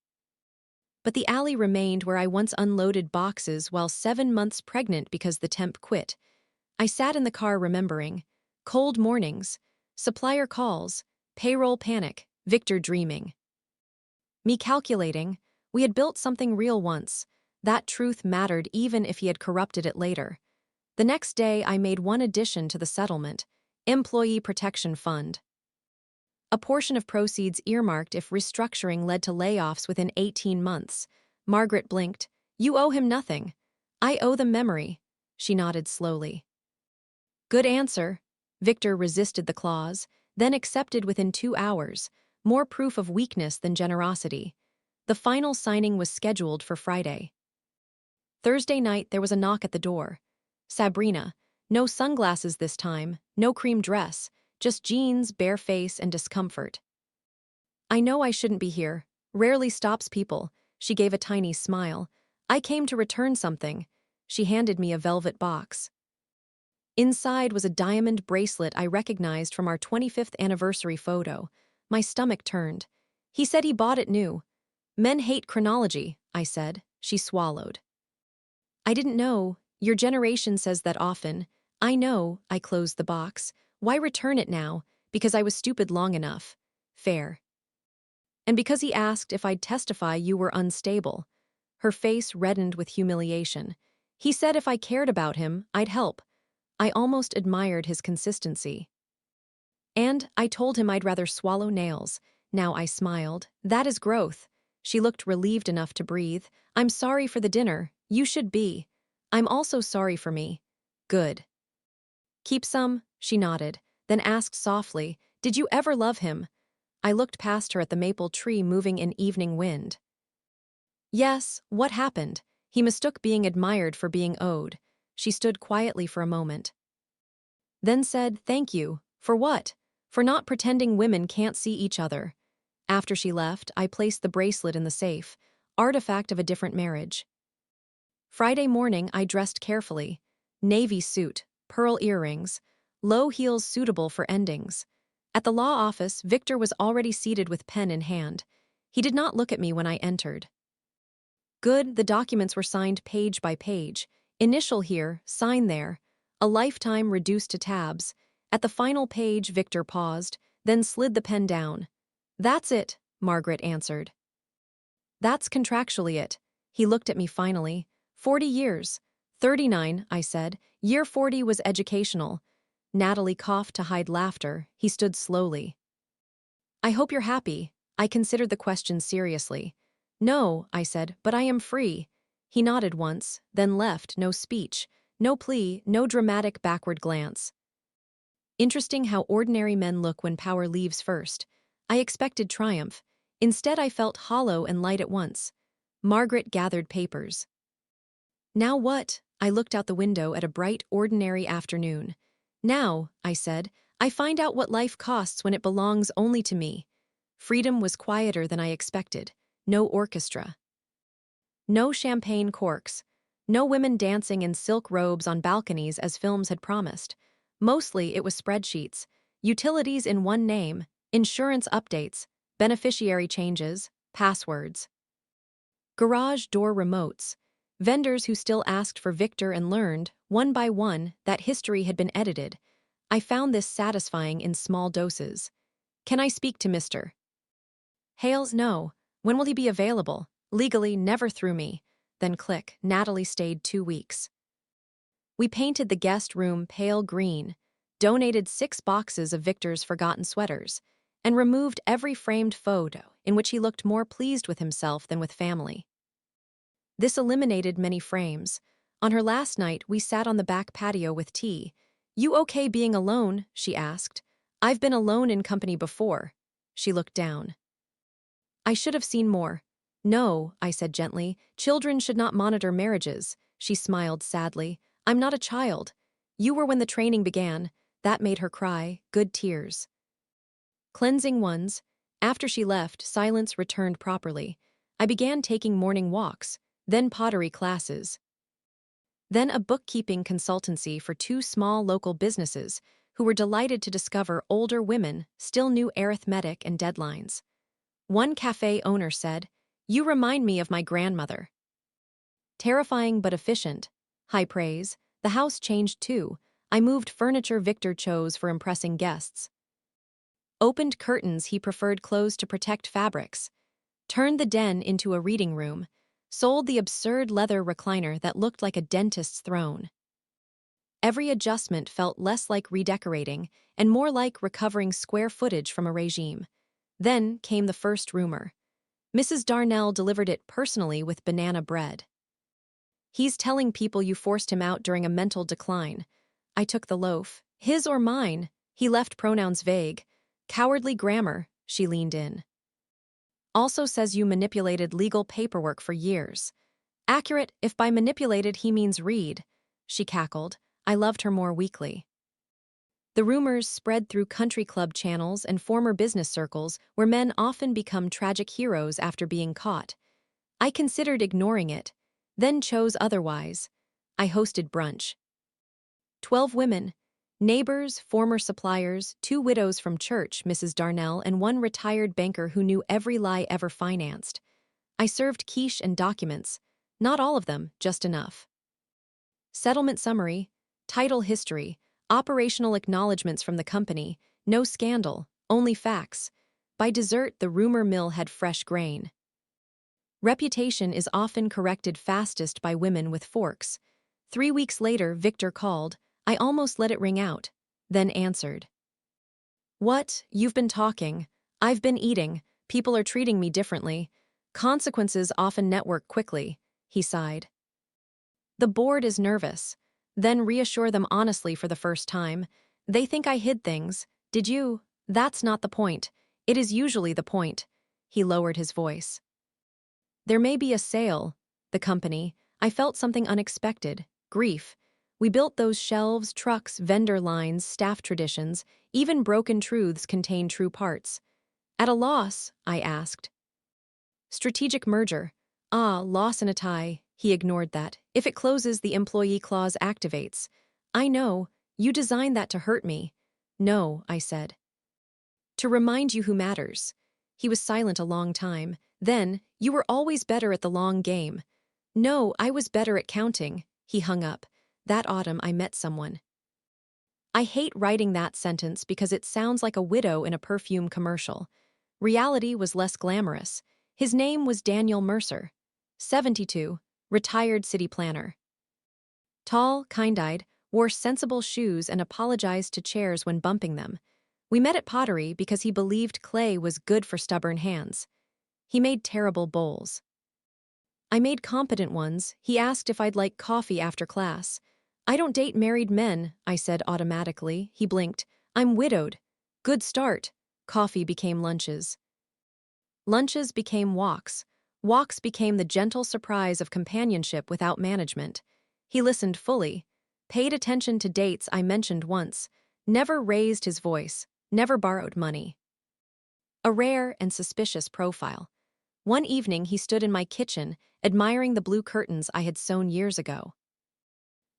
But the alley remained where I once unloaded boxes while 7 months pregnant because the temp quit. I sat in the car remembering. Cold mornings, supplier calls, payroll panic, Victor dreaming. Me calculating, we had built something real once. That truth mattered even if he had corrupted it later. The next day, I made one addition to the settlement: Employee Protection Fund. A portion of proceeds earmarked if restructuring led to layoffs within 18 months. Margaret blinked. You owe him nothing. I owe them memory. She nodded slowly. Good answer. Victor resisted the clause, then accepted within 2 hours, more proof of weakness than generosity. The final signing was scheduled for Friday. Thursday night, there was a knock at the door. Sabrina. No sunglasses this time, no cream dress, just jeans, bare face, and discomfort. I know I shouldn't be here. Rarely stops people. She gave a tiny smile. I came to return something. She handed me a velvet box. Inside was a diamond bracelet I recognized from our 25th anniversary photo. My stomach turned. He said he bought it new. Men hate chronology, I said. She swallowed. I didn't know. Your generation says that often. I know. I closed the box. Why return it now? Because I was stupid long enough. Fair. And because he asked if I'd testify you were unstable. Her face reddened with humiliation. He said if I cared about him, I'd help. I almost admired his consistency. And I told him I'd rather swallow nails. Now I smiled. That is growth. She looked relieved enough to breathe. I'm sorry for the dinner. You should be. I'm also sorry for me. Good. Keep some, she nodded, then asked softly, did you ever love him? I looked past her at the maple tree moving in evening wind. Yes, what happened? He mistook being admired for being owed. She stood quietly for a moment. Then said, thank you. For what? For not pretending women can't see each other. After she left, I placed the bracelet in the safe, artifact of a different marriage. Friday morning, I dressed carefully. Navy suit, pearl earrings, low heels suitable for endings. At the law office, Victor was already seated with pen in hand. He did not look at me when I entered. Good, the documents were signed page by page. Initial here, sign there. A lifetime reduced to tabs. At the final page, Victor paused, then slid the pen down. That's it, Margaret answered. That's contractually it. He looked at me finally. 40 years. 39, I said. Year 40 was educational. Natalie coughed to hide laughter. He stood slowly. I hope you're happy. I considered the question seriously. No, I said, but I am free. He nodded once, then left, no speech, no plea, no dramatic backward glance. Interesting how ordinary men look when power leaves first. I expected triumph. Instead, I felt hollow and light at once. Margaret gathered papers. Now what? I looked out the window at a bright, ordinary afternoon. Now, I said, I find out what life costs when it belongs only to me. Freedom was quieter than I expected. No orchestra. No champagne corks. No women dancing in silk robes on balconies as films had promised. Mostly it was spreadsheets, utilities in one name, insurance updates, beneficiary changes, passwords. Garage door remotes. Vendors who still asked for Victor and learned, one by one, that history had been edited. I found this satisfying in small doses. Can I speak to Mr. Hales? No. When will he be available? Legally, never through me. Then click, Natalie stayed 2 weeks. We painted the guest room pale green, donated 6 boxes of Victor's forgotten sweaters, and removed every framed photo in which he looked more pleased with himself than with family. This eliminated many frames. On her last night, we sat on the back patio with tea. You okay being alone? She asked. I've been alone in company before. She looked down. I should have seen more. No, I said gently. Children should not monitor marriages. She smiled sadly. I'm not a child. You were when the training began. That made her cry, good tears. Cleansing ones. After she left, silence returned properly. I began taking morning walks, then pottery classes. Then a bookkeeping consultancy for 2 small local businesses who were delighted to discover older women still knew arithmetic and deadlines. One cafe owner said, "You remind me of my grandmother." Terrifying but efficient. High praise. The house changed too. I moved furniture Victor chose for impressing guests. Opened curtains he preferred closed to protect fabrics. Turned the den into a reading room. Sold the absurd leather recliner that looked like a dentist's throne. Every adjustment felt less like redecorating and more like recovering square footage from a regime. Then came the first rumor. Mrs. Darnell delivered it personally with banana bread. "He's telling people you forced him out during a mental decline." I took the loaf. "His or mine?" He left pronouns vague. "Cowardly grammar," she leaned in. "Also says you manipulated legal paperwork for years." "Accurate if by manipulated he means read." She cackled. I loved her more weakly. The rumors spread through country club channels and former business circles where men often become tragic heroes after being caught. I considered ignoring it, then chose otherwise. I hosted brunch. 12 women, neighbors, former suppliers, 2 widows from church, Mrs. Darnell, and 1 retired banker who knew every lie ever financed. I served quiche and documents, not all of them, just enough. Settlement summary, title history, operational acknowledgments from the company, no scandal, only facts. By dessert, the rumor mill had fresh grain. Reputation is often corrected fastest by women with forks. 3 weeks later, Victor called. I almost let it ring out, then answered. "What? You've been talking. I've been eating. People are treating me differently. Consequences often network quickly," he sighed. "The board is nervous." Then reassure them honestly for the first time. "They think I hid things. Did you? That's not the point. It is usually the point." He lowered his voice. "There may be a sale." The company. I felt something unexpected. Grief. We built those shelves, trucks, vendor lines, staff traditions. Even broken truths contain true parts. "At a loss?" I asked. "Strategic merger." "Ah, loss in a tie." He ignored that. "If it closes, the employee clause activates." "I know. You designed that to hurt me." "No," I said. "To remind you who matters." He was silent a long time. Then, "You were always better at the long game." "No, I was better at counting." He hung up. That autumn, I met someone. I hate writing that sentence because it sounds like a widow in a perfume commercial. Reality was less glamorous. His name was Daniel Mercer. 72, retired city planner. Tall, kind-eyed, wore sensible shoes and apologized to chairs when bumping them. We met at pottery because he believed clay was good for stubborn hands. He made terrible bowls. I made competent ones. He asked if I'd like coffee after class. "I don't date married men," I said automatically. He blinked. "I'm widowed." Good start. Coffee became lunches. Lunches became walks. Walks became the gentle surprise of companionship without management. He listened fully, paid attention to dates I mentioned once, never raised his voice, never borrowed money. A rare and suspicious profile. One evening he stood in my kitchen, admiring the blue curtains I had sewn years ago.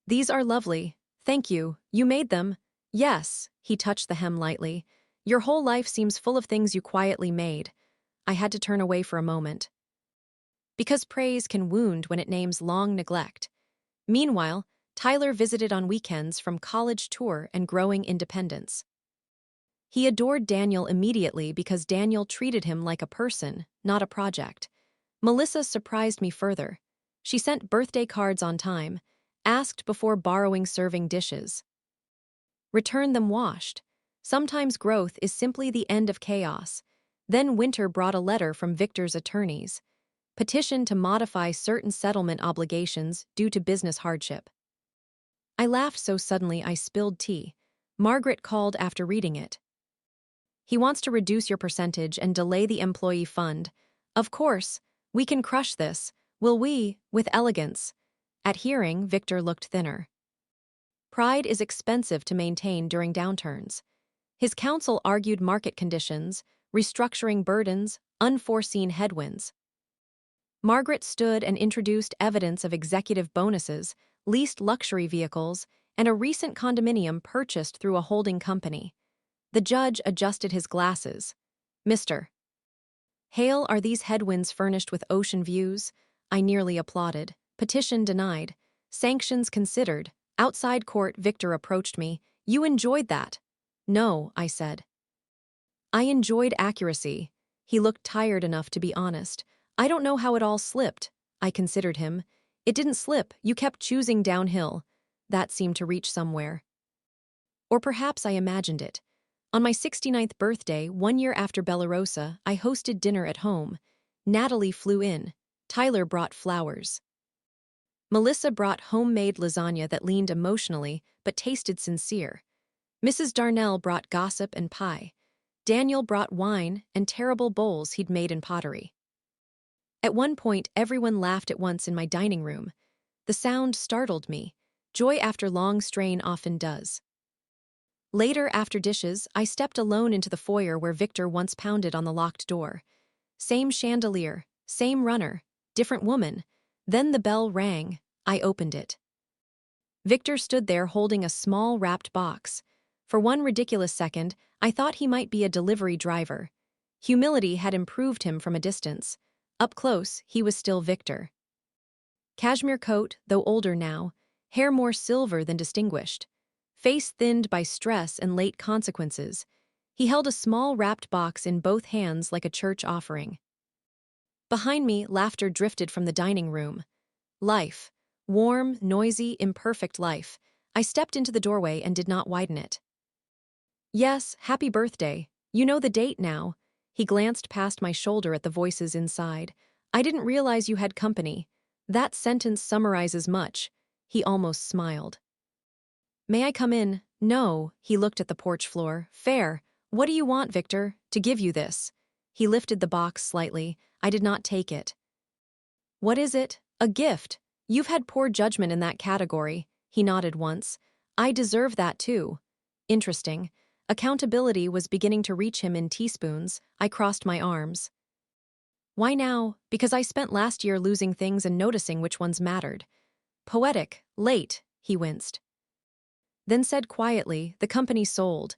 "These are lovely. Thank you. You made them." "Yes," he touched the hem lightly. "Your whole life seems full of things you quietly made." I had to turn away for a moment. Because praise can wound when it names long neglect. Meanwhile, Tyler visited on weekends from college tour and growing independence. He adored Daniel immediately because Daniel treated him like a person, not a project. Melissa surprised me further. She sent birthday cards on time, asked before borrowing serving dishes. Returned them washed. Sometimes growth is simply the end of chaos. Then Winter brought a letter from Victor's attorneys. Petition to modify certain settlement obligations due to business hardship. I laughed so suddenly I spilled tea. Margaret called after reading it. "He wants to reduce your percentage and delay the employee fund. Of course, we can crush this, will we, with elegance." At hearing, Victor looked thinner. Pride is expensive to maintain during downturns. His counsel argued market conditions, restructuring burdens, unforeseen headwinds. Margaret stood and introduced evidence of executive bonuses, leased luxury vehicles, and a recent condominium purchased through a holding company. The judge adjusted his glasses. Mr. Hale, are these headwinds furnished with ocean views? I nearly applauded. Petition denied. Sanctions considered. Outside court, Victor approached me. You enjoyed that? No, I said. I enjoyed accuracy. He looked tired enough to be honest. I don't know how it all slipped. I considered him. It didn't slip, you kept choosing downhill. That seemed to reach somewhere. Or perhaps I imagined it. On my 69th birthday, 1 year after Bellarosa, I hosted dinner at home. Natalie flew in. Tyler brought flowers. Melissa brought homemade lasagna that leaned emotionally but tasted sincere. Mrs. Darnell brought gossip and pie. Daniel brought wine and terrible bowls he'd made in pottery. At one point, everyone laughed at once in my dining room. The sound startled me. Joy after long strain often does. Later, after dishes, I stepped alone into the foyer where Victor once pounded on the locked door. Same chandelier, same runner, different woman. Then the bell rang. I opened it. Victor stood there holding a small wrapped box. For one ridiculous second, I thought he might be a delivery driver. Humility had improved him from a distance. Up close, he was still Victor. Cashmere coat, though older now, hair more silver than distinguished. Face thinned by stress and late consequences. He held a small wrapped box in both hands like a church offering. Behind me, laughter drifted from the dining room. Life. Warm, noisy, imperfect life. I stepped into the doorway and did not widen it. Yes, happy birthday. You know the date now. He glanced past my shoulder at the voices inside. I didn't realize you had company. That sentence summarizes much. He almost smiled. May I come in? No, he looked at the porch floor. Fair. What do you want, Victor? To give you this. He lifted the box slightly. I did not take it. What is it? A gift. You've had poor judgment in that category. He nodded once. I deserve that too. Interesting. Accountability was beginning to reach him in teaspoons. I crossed my arms. Why now? Because I spent last year losing things and noticing which ones mattered. Poetic. Late. He winced. Then said quietly, the company sold.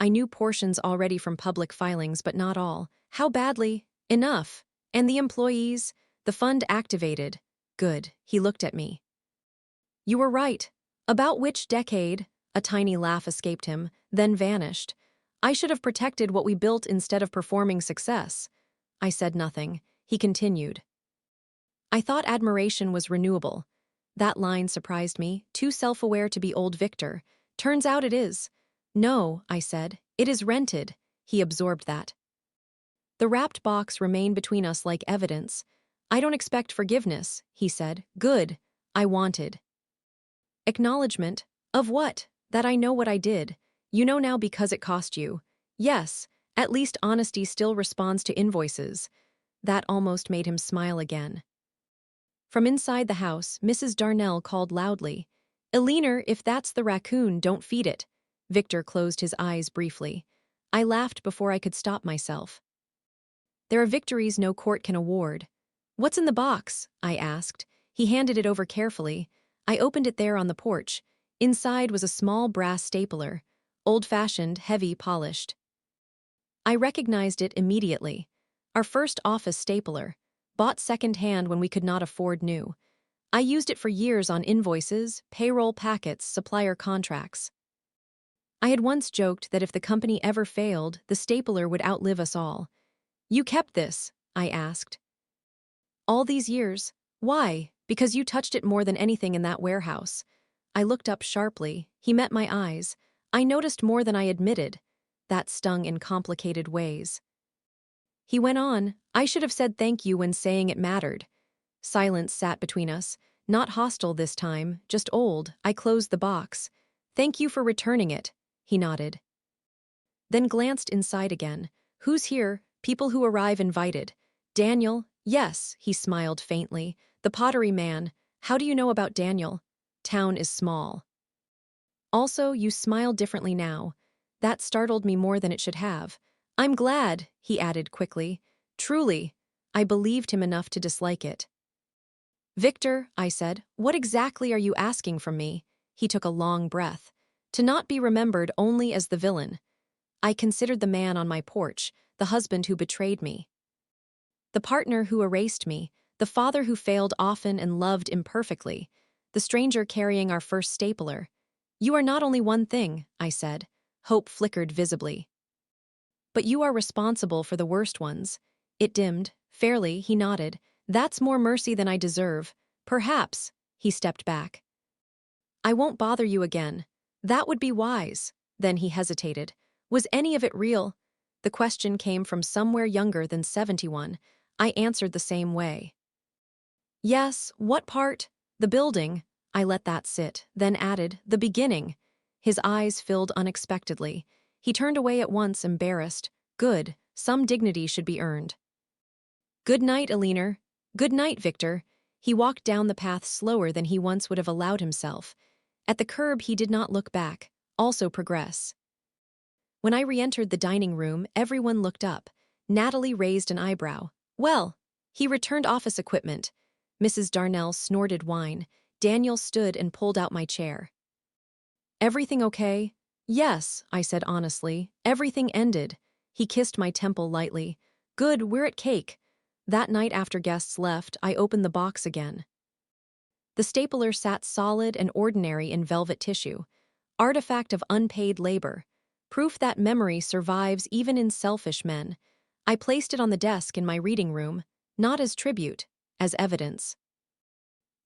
I knew portions already from public filings, but not all. How badly? Enough. And the employees? The fund activated. Good. He looked at me. You were right. About which decade? A tiny laugh escaped him, then vanished. I should have protected what we built instead of performing success. I said nothing. He continued. I thought admiration was renewable. That line surprised me, too self-aware to be old Victor. Turns out it is. No, I said, it is rented. He absorbed that. The wrapped box remained between us like evidence. I don't expect forgiveness, he said. Good. I wanted. Acknowledgement. Of what? That I know what I did. You know now because it cost you. Yes, at least honesty still responds to invoices. That almost made him smile again. From inside the house, Mrs. Darnell called loudly. Eleanor, if that's the raccoon, don't feed it. Victor closed his eyes briefly. I laughed before I could stop myself. There are victories no court can award. What's in the box? I asked. He handed it over carefully. I opened it there on the porch. Inside was a small brass stapler, old-fashioned, heavy, polished. I recognized it immediately. Our first office stapler, bought second-hand when we could not afford new. I used it for years on invoices, payroll packets, supplier contracts. I had once joked that if the company ever failed, the stapler would outlive us all. You kept this? I asked. All these years? Why? Because you touched it more than anything in that warehouse. I looked up sharply. He met my eyes. I noticed more than I admitted. That stung in complicated ways. He went on, I should have said thank you when saying it mattered. Silence sat between us. Not hostile this time, just old. I closed the box. Thank you for returning it. He nodded. Then glanced inside again. Who's here? People who arrive invited. Daniel? Yes, he smiled faintly. The pottery man. How do you know about Daniel? Town is small. Also, you smile differently now. That startled me more than it should have. I'm glad, he added quickly. Truly. I believed him enough to dislike it. Victor, I said, what exactly are you asking from me? He took a long breath. To not be remembered only as the villain. I considered the man on my porch, the husband who betrayed me, the partner who erased me, the father who failed often and loved imperfectly, the stranger carrying our first stapler. You are not only one thing, I said. Hope flickered visibly. But you are responsible for the worst ones. It dimmed. Fairly, he nodded. That's more mercy than I deserve. Perhaps. He stepped back. I won't bother you again. That would be wise. Then he hesitated. Was any of it real? The question came from somewhere younger than 71. I answered the same way. Yes, what part? The building. I let that sit, then added, the beginning. His eyes filled unexpectedly. He turned away at once, embarrassed. Good, some dignity should be earned. Good night, Aliner. Good night, Victor. He walked down the path slower than he once would have allowed himself. At the curb he did not look back, also progress. When I re-entered the dining room, everyone looked up. Natalie raised an eyebrow. Well, he returned office equipment. Mrs. Darnell snorted wine. Daniel stood and pulled out my chair. Everything okay? Yes, I said honestly. Everything ended. He kissed my temple lightly. Good, we're at cake. That night after guests left, I opened the box again. The stapler sat solid and ordinary in velvet tissue. Artifact of unpaid labor. Proof that memory survives even in selfish men. I placed it on the desk in my reading room, not as tribute, as evidence.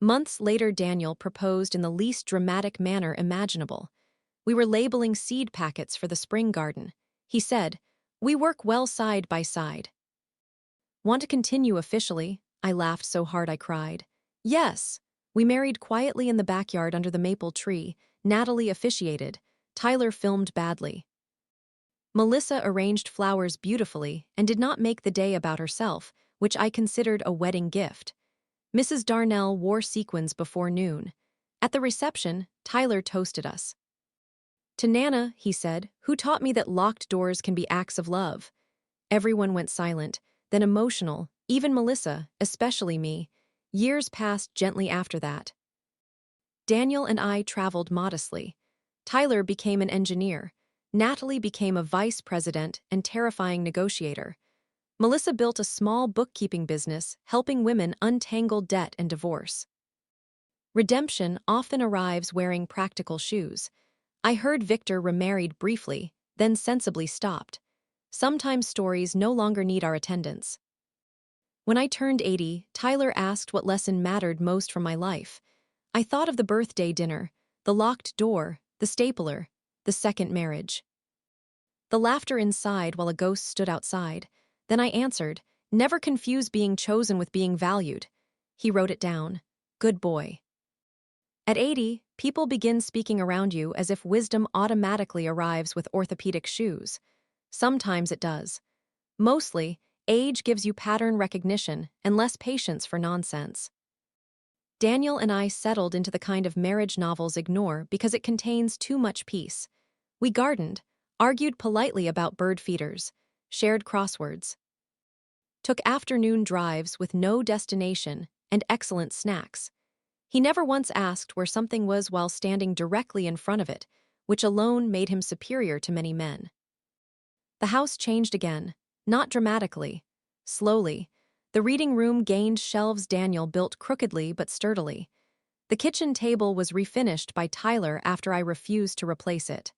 Months later, Daniel proposed in the least dramatic manner imaginable. We were labeling seed packets for the spring garden. He said, "We work well side by side." Want to continue officially? I laughed so hard I cried. Yes. We married quietly in the backyard under the maple tree. Natalie officiated. Tyler filmed badly. Melissa arranged flowers beautifully and did not make the day about herself, which I considered a wedding gift. Mrs. Darnell wore sequins before noon. At the reception, Tyler toasted us. To Nana, he said, who taught me that locked doors can be acts of love. Everyone went silent, then emotional, even Melissa, especially me. Years passed gently after that. Daniel and I traveled modestly. Tyler became an engineer. Natalie became a vice president and terrifying negotiator. Melissa built a small bookkeeping business, helping women untangle debt and divorce. Redemption often arrives wearing practical shoes. I heard Victor remarried briefly, then sensibly stopped. Sometimes stories no longer need our attendance. When I turned 80, Tyler asked what lesson mattered most from my life. I thought of the birthday dinner, the locked door, the stapler, the second marriage. The laughter inside while a ghost stood outside. Then I answered, never confuse being chosen with being valued. He wrote it down. Good boy. At 80, people begin speaking around you as if wisdom automatically arrives with orthopedic shoes. Sometimes it does. Mostly, age gives you pattern recognition and less patience for nonsense. Daniel and I settled into the kind of marriage novels ignore because it contains too much peace. We gardened, argued politely about bird feeders, shared crosswords, took afternoon drives with no destination and excellent snacks. He never once asked where something was while standing directly in front of it, which alone made him superior to many men. The house changed again, not dramatically. Slowly, the reading room gained shelves Daniel built crookedly but sturdily. The kitchen table was refinished by Tyler after I refused to replace it.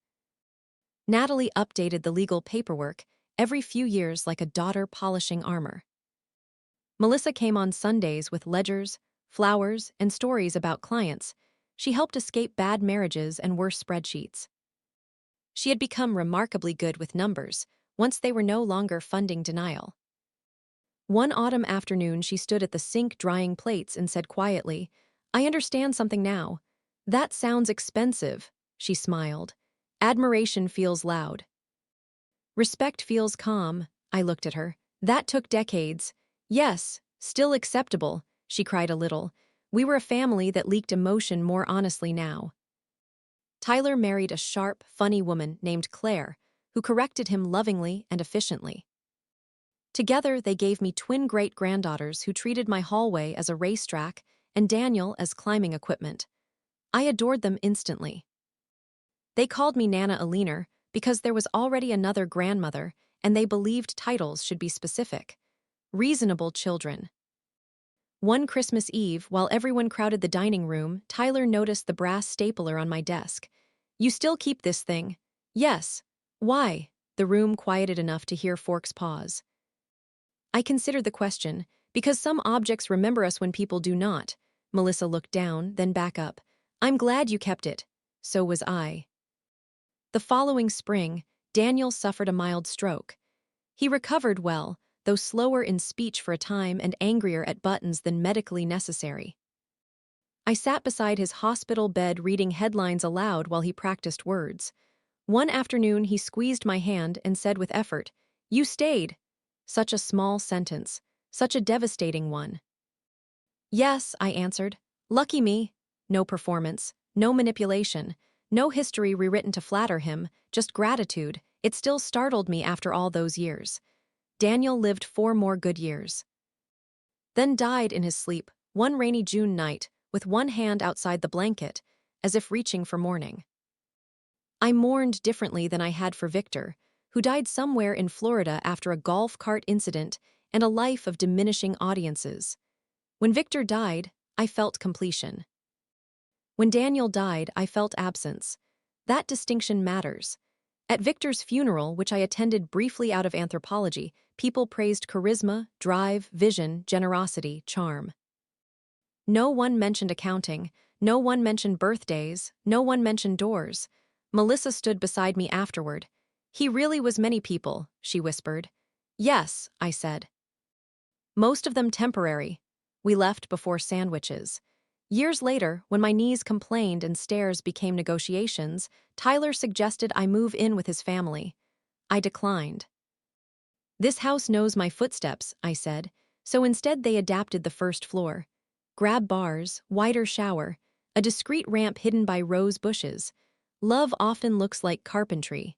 Natalie updated the legal paperwork every few years like a daughter polishing armor. Melissa came on Sundays with ledgers, flowers, and stories about clients. She helped escape bad marriages and worse spreadsheets. She had become remarkably good with numbers once they were no longer funding denial. One autumn afternoon, she stood at the sink drying plates and said quietly, I understand something now. That sounds expensive, she smiled. Admiration feels loud. Respect feels calm, I looked at her. That took decades. Yes, still acceptable, she cried a little. We were a family that leaked emotion more honestly now. Tyler married a sharp, funny woman named Claire, who corrected him lovingly and efficiently. Together, they gave me twin great-granddaughters who treated my hallway as a racetrack and Daniel as climbing equipment. I adored them instantly. They called me Nana Aliner because there was already another grandmother, and they believed titles should be specific. Reasonable children. One Christmas Eve, while everyone crowded the dining room, Tyler noticed the brass stapler on my desk. "You still keep this thing?" "Yes." "Why?" The room quieted enough to hear Fork's pause. I considered the question. "Because some objects remember us when people do not." Melissa looked down, then back up. "I'm glad you kept it." So was I. The following spring, Daniel suffered a mild stroke. He recovered well, though slower in speech for a time and angrier at buttons than medically necessary. I sat beside his hospital bed reading headlines aloud while he practiced words. One afternoon he squeezed my hand and said with effort, "You stayed." Such a small sentence, such a devastating one. "Yes," I answered. "Lucky me." No performance, no manipulation, no history rewritten to flatter him, just gratitude. It still startled me after all those years. Daniel lived 4 more good years. Then died in his sleep, one rainy June night, with one hand outside the blanket, as if reaching for morning. I mourned differently than I had for Victor, who died somewhere in Florida after a golf cart incident and a life of diminishing audiences. When Victor died, I felt completion. When Daniel died, I felt absence. That distinction matters. At Victor's funeral, which I attended briefly out of anthropology, people praised charisma, drive, vision, generosity, charm. No one mentioned accounting, no one mentioned birthdays, no one mentioned doors. Melissa stood beside me afterward. "He really was many people," she whispered. "Yes," I said. "Most of them temporary." We left before sandwiches. Years later, when my knees complained and stares became negotiations, Tyler suggested I move in with his family. I declined. "This house knows my footsteps," I said, so instead they adapted the first floor. Grab bars, wider shower, a discreet ramp hidden by rose bushes. Love often looks like carpentry.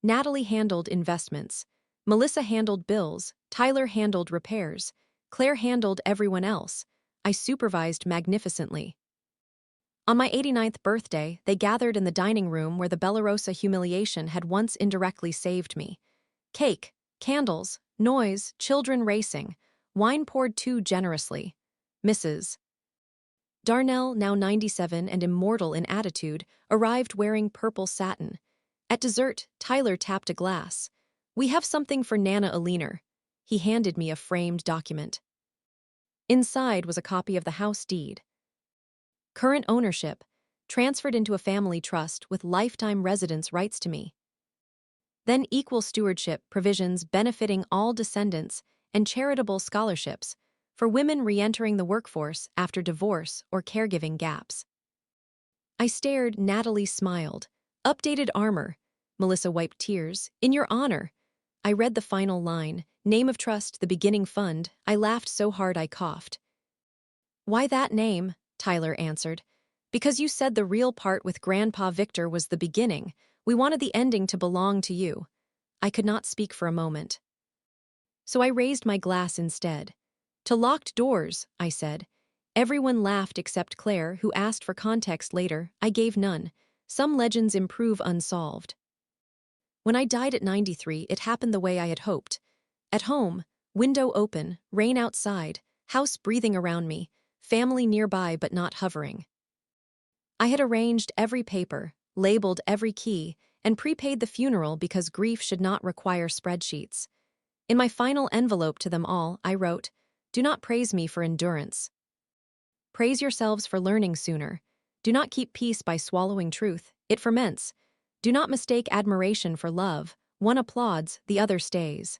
Natalie handled investments. Melissa handled bills. Tyler handled repairs. Claire handled everyone else. I supervised magnificently. On my 89th birthday, they gathered in the dining room where the Bellarosa humiliation had once indirectly saved me. Cake, candles, noise, children racing, wine poured too generously. Mrs. Darnell, now 97 and immortal in attitude, arrived wearing purple satin. At dessert, Tyler tapped a glass. "We have something for Nana Aliner." He handed me a framed document. Inside was a copy of the house deed. Current ownership, transferred into a family trust with lifetime residence rights to me. Then equal stewardship provisions benefiting all descendants and charitable scholarships for women re-entering the workforce after divorce or caregiving gaps. I stared. Natalie smiled. "Updated armor." Melissa wiped tears. "In your honor." I read the final line, "Name of trust, the beginning fund." I laughed so hard I coughed. "Why that name?" Tyler answered. "Because you said the real part with Grandpa Victor was the beginning. We wanted the ending to belong to you." I could not speak for a moment. So I raised my glass instead. "To locked doors," I said. Everyone laughed except Claire, who asked for context later. I gave none. Some legends improve unsolved. When I died at 93, it happened the way I had hoped. At home, window open, rain outside, house breathing around me, family nearby but not hovering. I had arranged every paper, labeled every key, and prepaid the funeral because grief should not require spreadsheets. In my final envelope to them all, I wrote, "Do not praise me for endurance. Praise yourselves for learning sooner. Do not keep peace by swallowing truth. It ferments. Do not mistake admiration for love. One applauds, the other stays.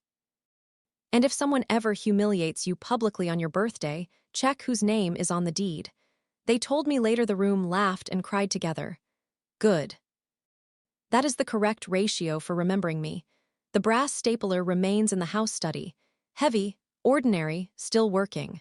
And if someone ever humiliates you publicly on your birthday, check whose name is on the deed." They told me later. The room laughed and cried together. Good. That is the correct ratio for remembering me. The brass stapler remains in the house study. Heavy, ordinary, still working.